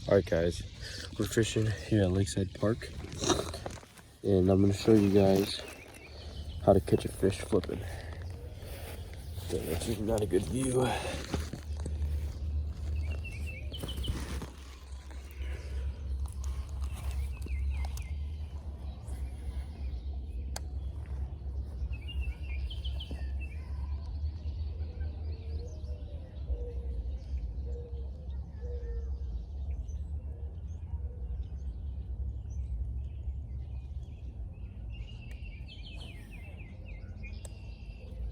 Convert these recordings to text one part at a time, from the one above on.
Alright guys, we're fishing here at Lakeside Park, and I'm going to show you guys how to catch a fish flipping. So that's not a good view.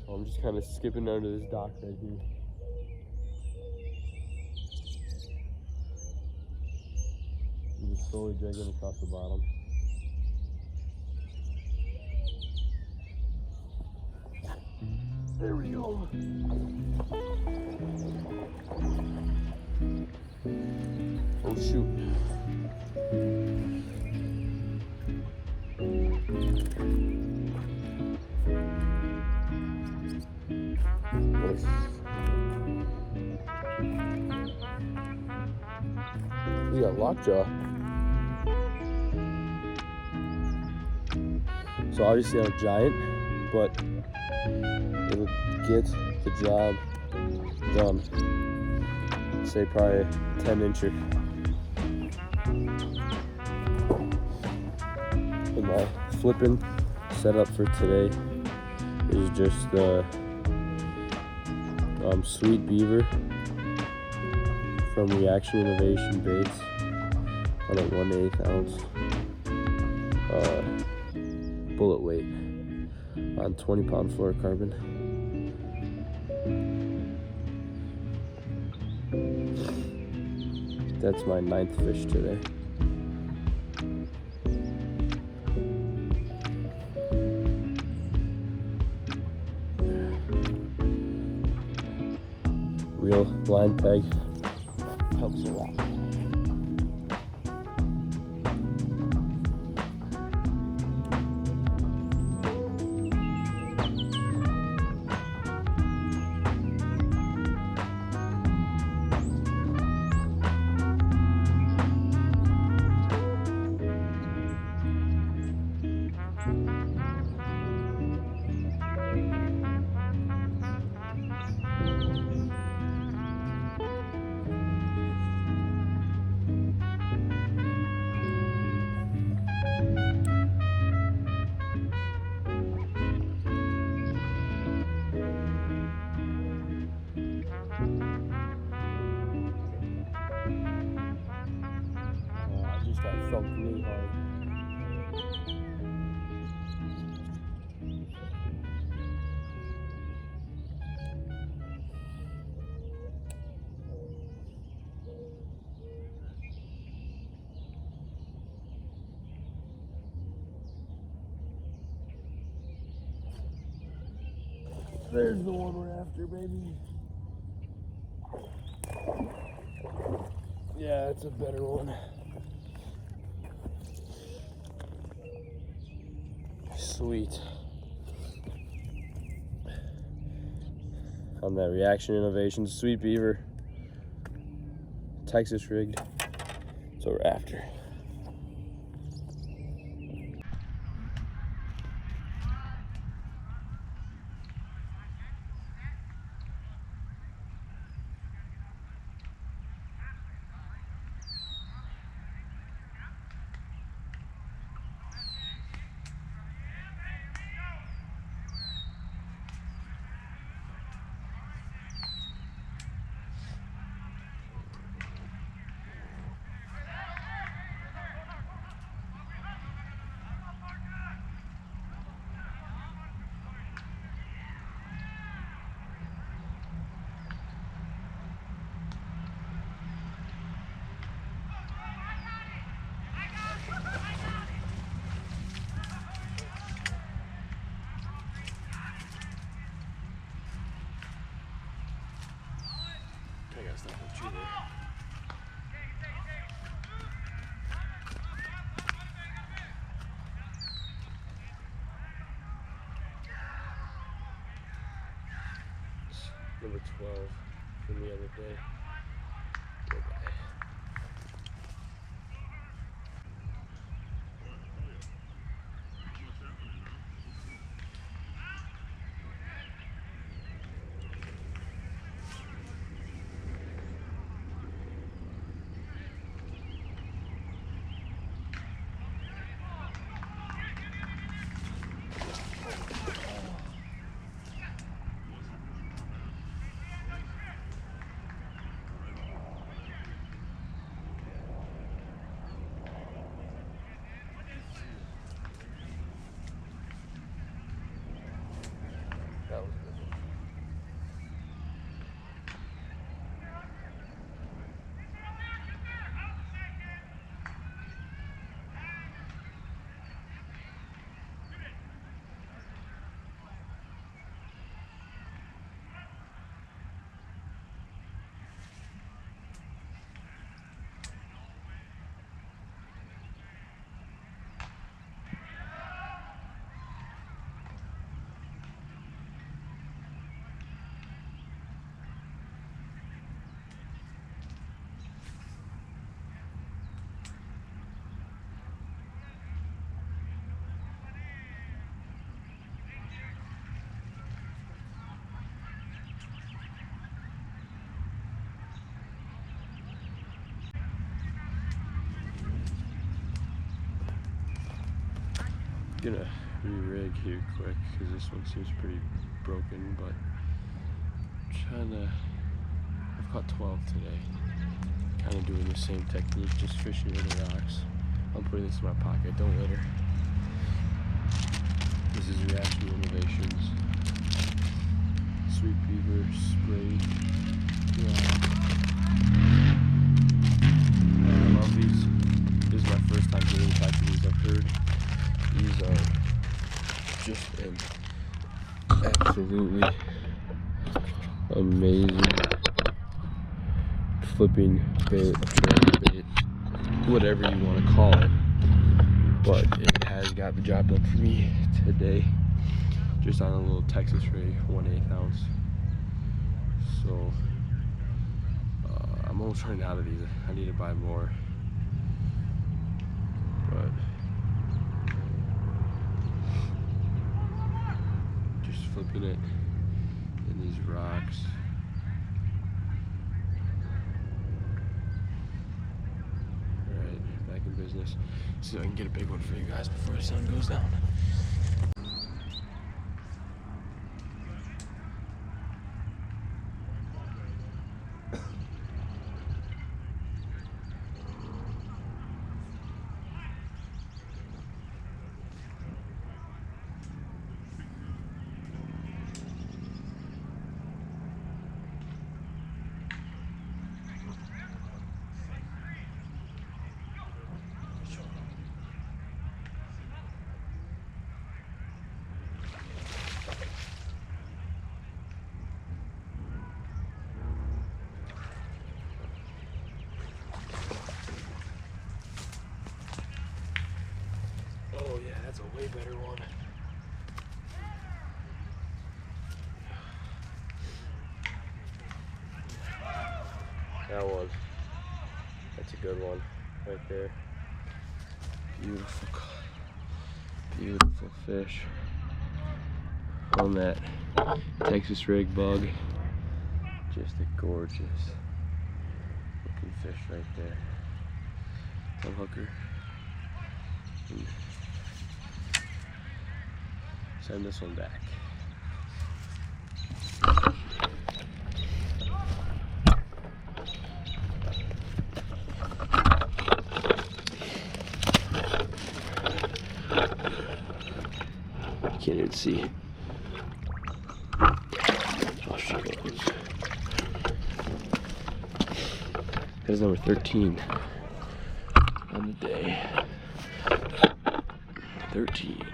I'm just kind of skipping under this dock right here. I'm just slowly dragging across the bottom. There we go. Oh shoot. We got lockjaw. So obviously I'm a giant, but it'll get the job done. Say probably 10-incher. And my flipping setup for today is just the sweet beaver from Reaction Innovation Baits on a 1/8 ounce bullet weight on 20-pound fluorocarbon. That's my 9th fish today. Real blind peg helps a lot. Got thumped really hard. There's the one we're after, baby. Yeah, it's a better one. Sweet. On that Reaction Innovation Sweet Beaver, Texas rigged. That's what we're after. That's not what you did. Number 12 from the other day. Good guy. Gonna re-rig here quick because this one seems pretty broken, but I've caught 12 today. Kind of doing the same technique, just fishing with the rocks. I'm putting this in my pocket, don't litter. This is reaction innovations. Sweet beaver, spray. I love these. This is my first time getting catching these. I've heard these are just an absolutely amazing flipping bait, trailing bait, whatever you want to call it. But it has got the job done for me today. Just on a little Texas rig, 1/8 ounce. So I'm almost running out of these. I need to buy more. But just flipping it in these rocks. Alright, back in business. See if I can get a big one for you guys before the sun goes down. Oh yeah, that's a way better one. That one. That's a good one right there. Beautiful, beautiful fish on that Texas rig bug. Just a gorgeous looking fish right there. Unhooker. And send this one back. Can't even see. Oh, she goes. That's number 13 on the day. 13.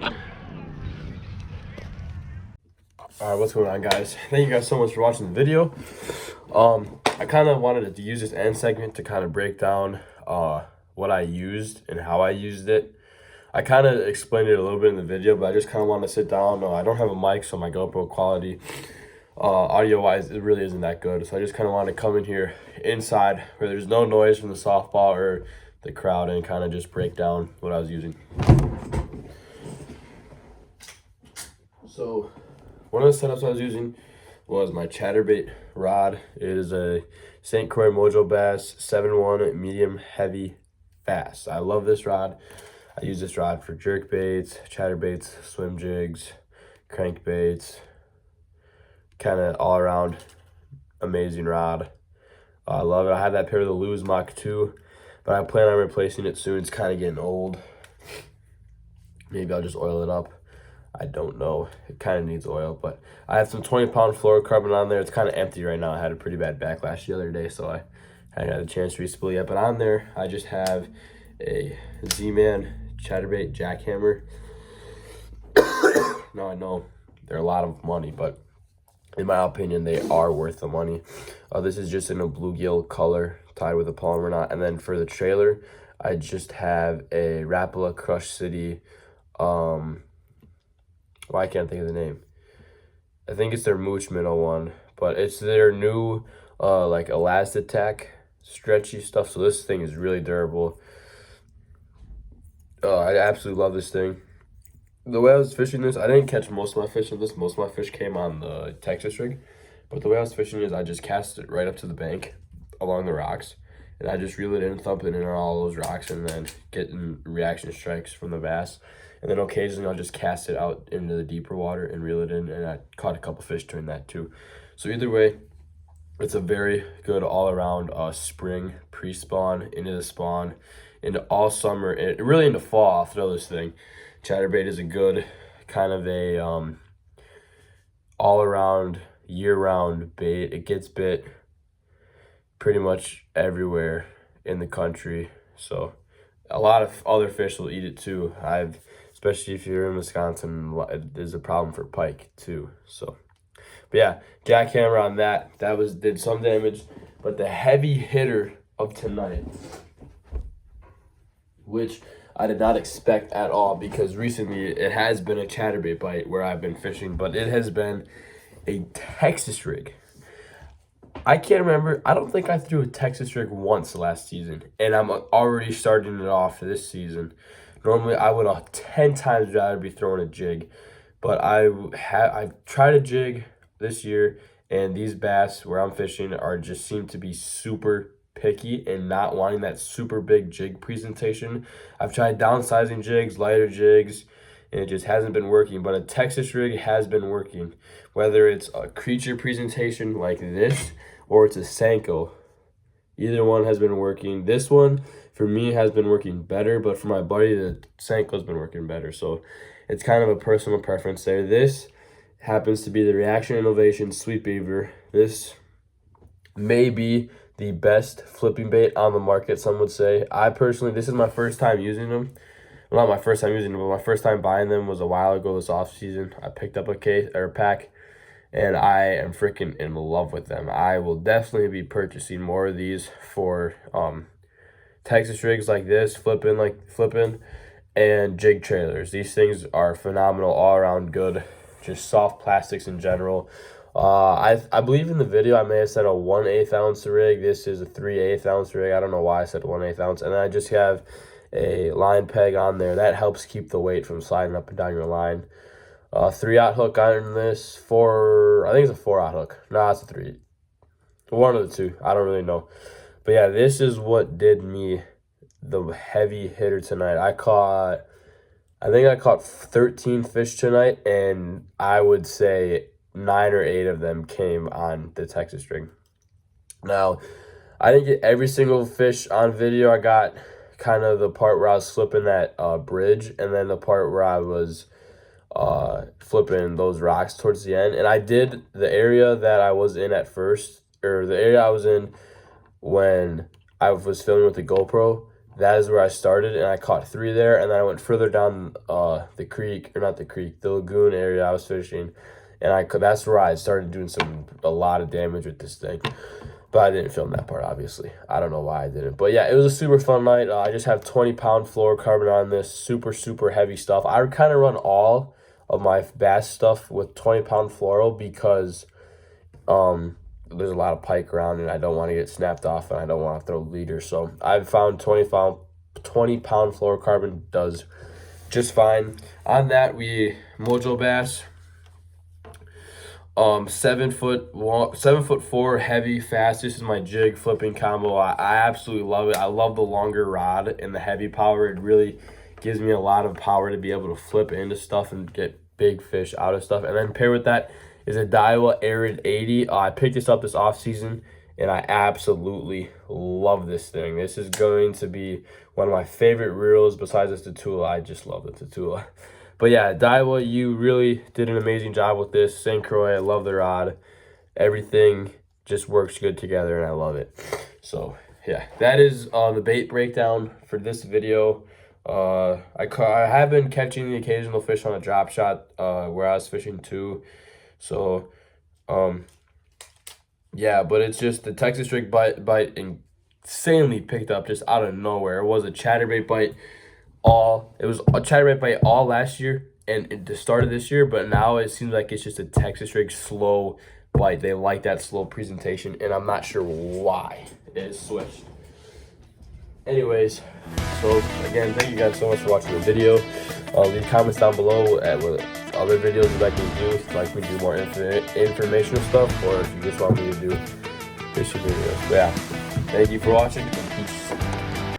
Alright, what's going on, guys? Thank you guys so much for watching the video. I kind of wanted to use this end segment to kind of break down what I used and how I used it. I kind of explained it a little bit in the video, but I just kind of want to sit down. I don't have a mic, so my GoPro quality, audio-wise, it really isn't that good. So I just kind of want to come in here inside where there's no noise from the softball or the crowd and kind of just break down what I was using. So one of the setups I was using was my chatterbait rod. It is a St. Croix Mojo Bass 7-1 medium heavy fast. I love this rod. I use this rod for jerk baits, chatterbaits, swim jigs, crankbaits, kind of all around amazing rod. I love it. I have that pair of the Lewis Mach 2, but I plan on replacing it soon. It's kind of getting old. Maybe I'll just oil it up. I don't know. It kind of needs oil, but I have some 20-pound fluorocarbon on there. It's kind of empty right now. I had a pretty bad backlash the other day, so I hadn't had a chance to re-spool yet. But on there, I just have a Z-Man chatterbait jackhammer. Now I know they're a lot of money, but in my opinion, they are worth the money. This is just in a bluegill color tied with a polymer knot. And then for the trailer, I just have a Rapala Crush City. Well, I can't think of the name. I think it's their Mooch Minnow one, but it's their new like Elastic stretchy stuff. So this thing is really durable. I absolutely love this thing. The way I was fishing this, I didn't catch most of my fish with this. Most of my fish came on the Texas rig. But the way I was fishing is I just cast it right up to the bank along the rocks. and I just reel it in, thump it in on all those rocks, and then getting reaction strikes from the bass. And then occasionally I'll just cast it out into the deeper water and reel it in, and I caught a couple fish during that too. So either way, it's a very good all-around spring pre-spawn into the spawn, into all summer, and really into fall. I'll throw this thing. Chatterbait is a good kind of a all-around, year-round bait. It gets bit pretty much everywhere in the country, so a lot of other fish will eat it too. Especially if you're in Wisconsin, there's a problem for pike too. So, but yeah, jackhammer on that. That did some damage, but the heavy hitter of tonight, which I did not expect at all, because recently it has been a chatterbait bite where I've been fishing, but it has been a Texas rig. I can't remember. I don't think I threw a Texas rig once last season, and I'm already starting it off this season. Normally, I would 10 times rather be throwing a jig, but I've tried a jig this year, and these bass where I'm fishing just seem to be super picky and not wanting that super big jig presentation. I've tried downsizing jigs, lighter jigs, and it just hasn't been working. But a Texas rig has been working, whether it's a creature presentation like this or it's a Senko. Either one has been working. This one, for me, has been working better, but for my buddy, the Senko's been working better. So it's kind of a personal preference there. This happens to be the Reaction Innovation Sweet Beaver. This may be the best flipping bait on the market, some would say. I personally, this is my first time using them. Well, not my first time using them, but my first time buying them was a while ago this off season. I picked up a pack, and I am freaking in love with them. I will definitely be purchasing more of these for Texas rigs like this, flipping, and jig trailers. These things are phenomenal, all around good, just soft plastics in general. I believe in the video I may have said a 1/8 ounce rig. This is a 3/8 ounce rig. I don't know why I said 1/8 ounce. And then I just have a line peg on there. That helps keep the weight from sliding up and down your line. 3/0 hook on this. I think it's a 4/0 hook. No, it's a 3. One of the two. I don't really know. But yeah, this is what did me the heavy hitter tonight. I think I caught 13 fish tonight, and I would say 9 or 8 of them came on the Texas rig. Now, I didn't get every single fish on video. I got kind of the part where I was flipping that bridge, and then the part where I was flipping those rocks towards the end. And I did the area that I was in at first, or the area I was in when I was filming with the GoPro. That is where I started, and I caught 3 there, and then I went further down the lagoon area I was fishing, and that's where I started doing a lot of damage with this thing. But I didn't film that part, obviously. I don't know why I didn't. But yeah, it was a super fun night. I just have 20-pound fluorocarbon on this, super, super heavy stuff. I kind of run all of my bass stuff with 20-pound fluoro because there's a lot of pike around, and I don't want to get snapped off, and I don't want to throw leaders. So I've found 20-pound fluorocarbon does just fine. On that, Mojo bass, 7'4" heavy, fast. This is my jig flipping combo. I absolutely love it. I love the longer rod and the heavy power. It really gives me a lot of power to be able to flip into stuff and get big fish out of stuff. And then paired with that is a Daiwa Arid 80. I picked this up this off season, and I absolutely love this thing. This is going to be one of my favorite reels besides the Tatula. I just love the Tatula. But yeah, Daiwa, you really did an amazing job with this. St. Croix, I love the rod. Everything just works good together, and I love it. So yeah, that is the bait breakdown for this video. I have been catching the occasional fish on a drop shot where I was fishing too. So yeah, but it's just the Texas rig bite insanely picked up just out of nowhere. It was a chatterbait bite all last year and at the start of this year, but now it seems like it's just a Texas rig slow bite. They like that slow presentation, and I'm not sure why it has switched. Anyways, so again, thank you guys so much for watching the video. Leave comments down below at what other videos you'd like me to do, if you'd like me to do more informational stuff, or if you just want me to do fishing videos. But yeah, Thank you for watching, and peace.